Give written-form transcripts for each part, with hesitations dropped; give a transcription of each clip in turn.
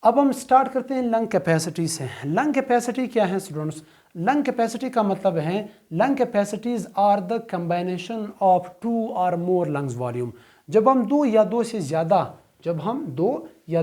अब हम स्टार्ट करते हैं लंग कैपेसिटी से। लंग कैपेसिटी क्या है स्टूडेंट्स? लंग कैपेसिटी का मतलब है lung capacities are the combination of two और मोर लंग्स वॉल्यूम। जब हम दो या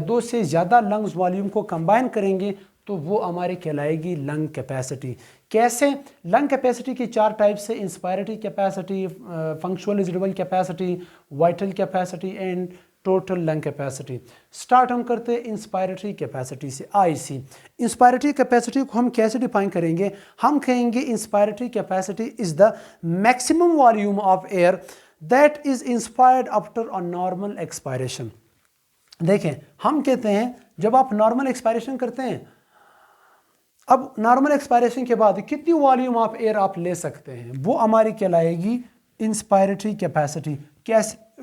दो से ज़्यादा लंग्स वॉल्यूम को कंबाइन करेंगे तो वो हमारी कहलाएगी लंग कैपेसिटी। कैसे? लंग कैपेसिटी की चार टाइप्स है: inspiratory capacity, functional residual capacity, vital capacity and total lung capacity. Start हम करते हैं इंस्पायरेटरी कैपेसिटी से, आईसी। इंस्पायरेटरी कैपेसिटी को हम कैसे डिफाइन करेंगे? हम कहेंगे inspiratory capacity is the maximum volume of air that is inspired after a normal expiration. देखें, हम कहते हैं जब आप नॉर्मल एक्सपायरेशन करते हैं, अब नॉर्मल एक्सपायरेशन के बाद कितनी वॉल्यूम ऑफ एयर आप ले सकते हैं, वो हमारी कहलाएगी इंस्पायरेटरी कैपेसिटी।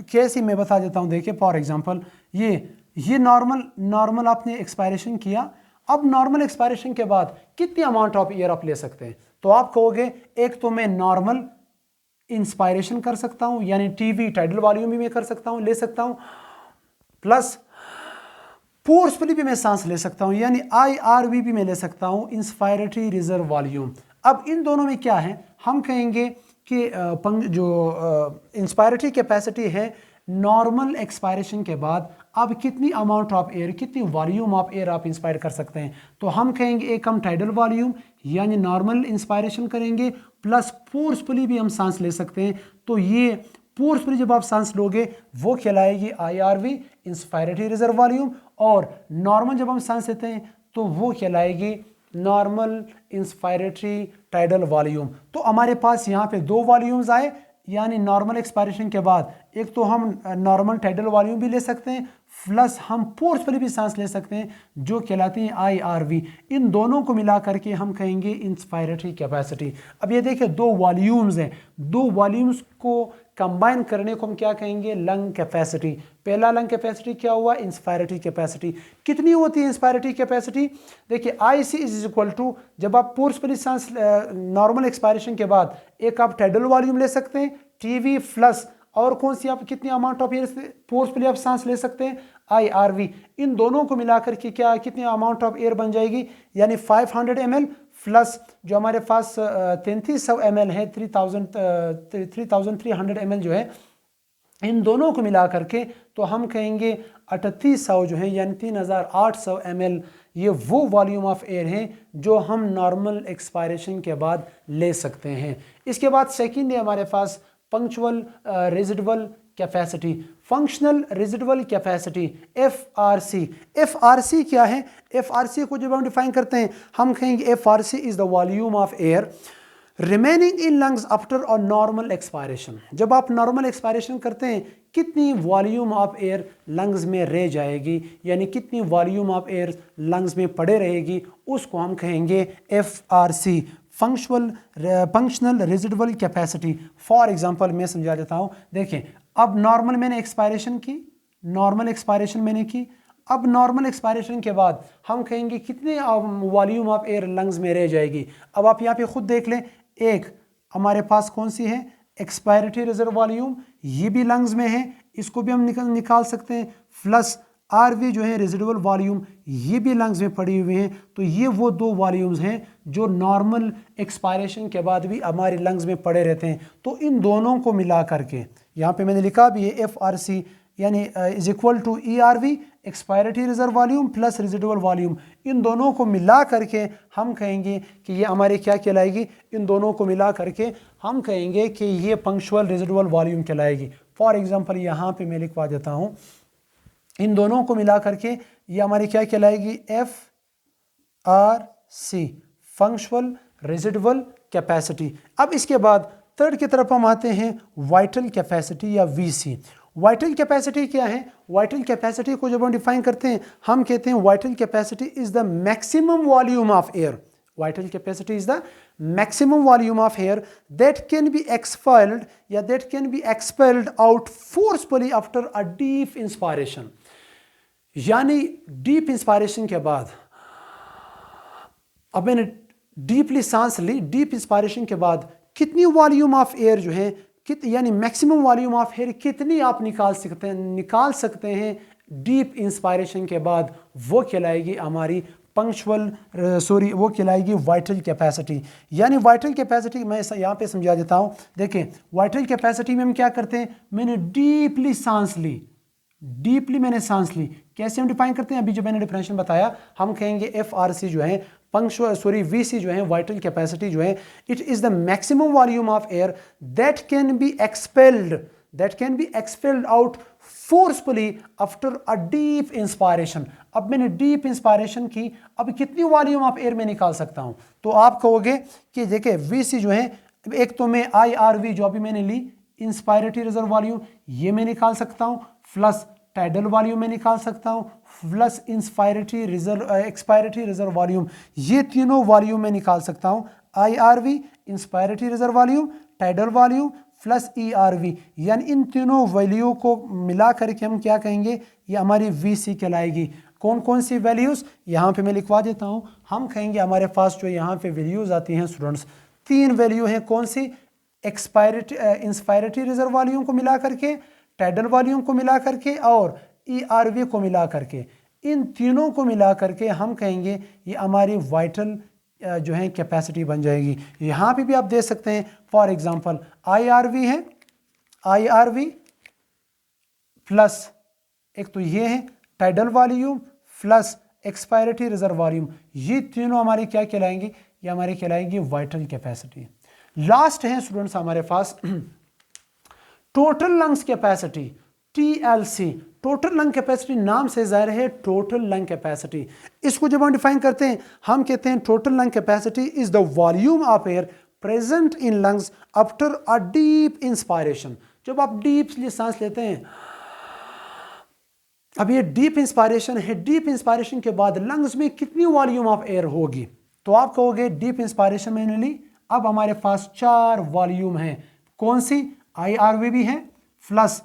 कैसे मैं बता देता हूँ। देखिए फॉर एग्जांपल ये नॉर्मल आपने एक्सपायरेशन किया। अब नॉर्मल एक्सपायरेशन के बाद कितनी अमाउंट ऑफ एयर आप ले सकते हैं? तो आप कहोगे एक तो मैं नॉर्मल इंस्पायरेशन कर सकता हूँ, यानी टीवी टाइडल वॉल्यूम भी मैं कर सकता हूँ, ले सकता हूँ, प्लस फोर्सफुली भी मैं सांस ले सकता हूँ, यानी IRV भी मैं ले सकता हूँ, इंस्पायरेटरी रिजर्व वॉल्यूम। अब इन दोनों में क्या है? हम कहेंगे कि जो इंस्पायरेटरी कैपेसिटी है, नॉर्मल एक्सपायरेशन के बाद अब कितनी अमाउंट ऑफ एयर, कितनी वॉल्यूम ऑफ एयर आप इंस्पायर कर सकते हैं। तो हम कहेंगे एक हम टाइडल वॉल्यूम यानी नॉर्मल इंस्पायरेशन करेंगे, प्लस फोर्सफुली भी हम सांस ले सकते हैं। तो ये फोर्सफुली जब आप सांस लोगे वो कहलाएगी IRV, इंस्पायरेटरी रिजर्व वॉल्यूम, और नॉर्मल जब हम सांस लेते हैं तो वो कहलाएगी नॉर्मल इंस्पायरेटरी टाइडल वॉल्यूम। तो हमारे पास यहाँ पे दो वॉल्यूम्स आए, यानी नॉर्मल एक्सपायरेशन के बाद एक तो हम नॉर्मल टाइडल वॉल्यूम भी ले सकते हैं, प्लस हम फोर्सफुली भी सांस ले सकते हैं, जो कहलाती है IRV। इन दोनों को मिला करके हम कहेंगे इंस्पायरेटरी कैपेसिटी। अब ये देखिए दो वॉल्यूम्स हैं, दो वॉल्यूम्स को कंबाइन करने को हम क्या कहेंगे? Lung capacity. पहला लंग कैपेसिटी क्या हुआ? Inspiratory capacity. कितनी होती है इंस्पायरेटरी कैपेसिटी? देखिए IC इज इक्वल टू, जब आप फोर्सफुली सांस नॉर्मल एक्सपायरेशन के बाद एक आप टाइडल वॉल्यूम ले सकते हैं, टीवी प्लस और कौन सी आप कितनी अमाउंट ऑफ एयर फोर्सफुली आप सांस ले सकते हैं? IRV। इन दोनों को मिलाकर के क्या कितनी अमाउंट ऑफ एयर बन जाएगी? यानी 500 ml प्लस जो हमारे पास 3300 ml है, 3300 ml जो है, इन दोनों को मिला करके तो हम कहेंगे 3800 जो है, यानी 3800 ml, ये वो वॉल्यूम ऑफ एयर है जो हम नॉर्मल एक्सपायरेशन के बाद ले सकते हैं। इसके बाद सेकंड है हमारे पास punctual residual capacity, functional residual capacity, FRC। FRC क्या है? FRC को जब हम डिफाइन करते हैं हम कहेंगे FRC is the volume of air remaining in lungs after a normal expiration. जब आप नॉर्मल एक्सपायरेशन करते हैं कितनी वॉल्यूम ऑफ एयर लंग्स में रह जाएगी, यानी कितनी वॉल्यूम ऑफ एयर लंग्स में पड़े रहेगी, उसको हम कहेंगे FRC, functional residual capacity. For example मैं समझा देता हूँ। देखिए अब नॉर्मल मैंने एक्सपायरेशन की, नॉर्मल एक्सपायरेशन मैंने की, अब नॉर्मल एक्सपायरेशन के बाद हम कहेंगे कितने वॉल्यूम ऑफ एयर लंग्स में रह जाएगी। अब आप यहाँ पे खुद देख लें, एक हमारे पास कौन सी है? एक्सपायरेटरी रिजर्व वॉल्यूम, ये भी लंग्स में है, इसको भी हम निकाल सकते हैं, प्लस RV जो है रेजिडुअल वॉल्यूम, ये भी लंग्स में पड़ी हुई हैं। तो ये वो दो वॉल्यूम्स हैं जो नॉर्मल एक्सपायरेशन के बाद भी हमारे लंग्स में पड़े रहते हैं। तो इन दोनों को मिला करके यहाँ पे मैंने लिखा भी है FRC यानी is equal to ERV, expiratory reserve volume plus residual volume. इन दोनों को मिला करके हम कहेंगे कि ये हमारे क्या कहलाएगी? इन दोनों को मिला करके हम कहेंगे कि ये पंक्चुअल रेजिडुअल वॉल्यूम कहलाएगी। फॉर एग्जांपल यहाँ पे मैं लिखवा देता हूँ, इन दोनों को मिला करके ये हमारी क्या कहलाएगी? FRC, functional residual capacity. अब इसके बाद थर्ड की तरफ हम आते हैं वाइटल कैपेसिटी या VC। वाइटल कैपेसिटी क्या है? वाइटल कैपेसिटी को जब हम डिफाइन करते हैं हम कहते हैं vital capacity is the maximum volume of air. Vital capacity is the maximum volume of air that can be expelled या that can be expelled out forcefully after a deep inspiration। यानी deep inspiration के बाद, अब मैंने deeply सांस ली, deep inspiration के बाद कितनी वॉल्यूम ऑफ एयर जो है यानी मैक्सिमम वॉल्यूम ऑफ एयर कितनी आप निकाल सकते हैं डीप इंस्पायरेशन के बाद वो कहलाएगी हमारी वो कहलाएगी वाइटल कैपेसिटी। यानी वाइटल कैपेसिटी मैं यहाँ पे समझा देता हूँ। देखें, वाइटल कैपेसिटी में हम क्या करते हैं, मैंने डीपली सांस ली, मैंने सांस ली। कैसे हम डिफाइन करते हैं, अभी जो मैंने डिफरेंशियल बताया, हम कहेंगे FRC जो है VC जो है वाइटल कैपेसिटी जो है, it is the maximum volume of air that can be expelled out forcefully after a deep inspiration. अब मैंने डीप इंस्पायरेशन की, अब कितनी वॉल्यूम ऑफ एयर में निकाल सकता हूं, तो आप कहोगे कि देखिए VC जो है, एक तो मैं IRV जो अभी मैंने ली इंस्पायरेटरी रिजर्व वॉल्यूम ये मैं निकाल सकता हूं, प्लस टाइडल वॉल्यूम में निकाल सकता हूं, प्लस एक्सपायरेटरी रिजर्व वॉल्यूम, ये तीनों वॉल्यूम में निकाल सकता हूं। IRV, inspiratory reserve volume, tidal volume plus ERV, यानी इन तीनों वैल्यू को मिला करके हम क्या कहेंगे, ये हमारी VC कहलाएगी। कौन कौन सी वैल्यूज यहाँ पे मैं लिखवा देता हूँ। हम कहेंगे हमारे पास जो यहाँ पे वैल्यूज आती हैं स्टूडेंट्स, 3 वैल्यू हैं। कौन सी, इंस्पायरेटरी रिजर्व वॉल्यूम को मिला करके, टाइडल वॉल्यूम को मिला करके और ERV को मिला करके, इन तीनों को मिला करके हम कहेंगे ये हमारी वाइटल जो है कैपेसिटी बन जाएगी। यहाँ पे भी आप दे सकते हैं, फॉर एग्जांपल IRV है, IRV प्लस एक तो ये है tidal volume plus expiratory reserve volume, ये तीनों हमारी क्या कहलाएंगे, ये हमारी कहलाएंगी वाइटल कैपेसिटी। लास्ट है स्टूडेंट्स हमारे पास total lungs capacity, TLC, total lung capacity, नाम से जाहिर है टोटल लंग कैपेसिटी। इसको जब हम डिफाइन करते हैं हम कहते हैं total lung capacity is the volume of air present in lungs after a deep inspiration. जब आप डीपली सांस लेते हैं, अब ये डीप इंस्पायरेशन है, डीप इंस्पायरेशन के बाद लंग्स में कितनी वॉल्यूम ऑफ एयर होगी, तो आप कहोगे डीप इंस्पायरेशन मैंने ली, अब हमारे पास 4 वॉल्यूम है। कौन सी, IRV भी है, प्लस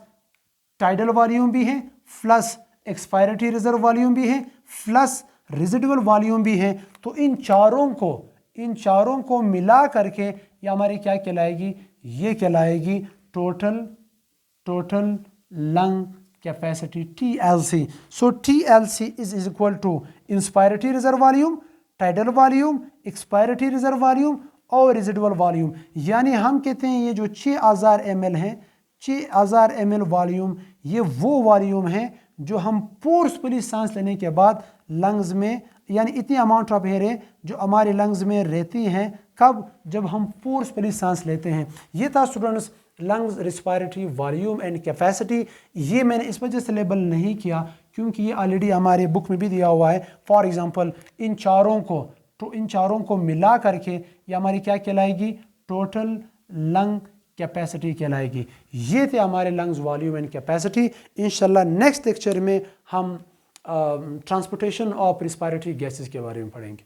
टाइडल वॉल्यूम भी है, प्लस एक्सपायरेटरी रिजर्व वॉल्यूम भी है, प्लस रेजिडुअल वॉल्यूम भी है। तो इन चारों को मिला करके ये हमारी क्या कहलाएगी, ये कहलाएगी total lung capacity, TLC। So TLC is equal to inspiratory reserve volume, tidal volume, expiratory reserve volume और रेजिडुअल वॉल्यूम। यानी हम कहते हैं ये जो 6000 ml है, 6000 ml वॉल्यूम, ये वो वॉल्यूम है जो हम फोर्सफुली सांस लेने के बाद लंग्स में, यानी इतनी अमाउंट ऑफ एयर है जो हमारे लंग्स में रहती हैं, कब, जब हम फोर्सफुली सांस लेते हैं। ये था students lungs respiratory volume and capacity. ये मैंने इस वजह से लेबल नहीं किया क्योंकि ये ऑलरेडी हमारे बुक में भी दिया हुआ है। फॉर एग्जांपल इन चारों को मिला करके ये हमारी क्या कहलाएगी, टोटल लंग कैपेसिटी कहलाएगी। ये थे हमारे लंग्स वॉल्यूम एंड कैपेसिटी। इंशाल्लाह नेक्स्ट लेक्चर में हम ट्रांसपोर्टेशन ऑफ रेस्पिरेटरी गैसेस के बारे में पढ़ेंगे।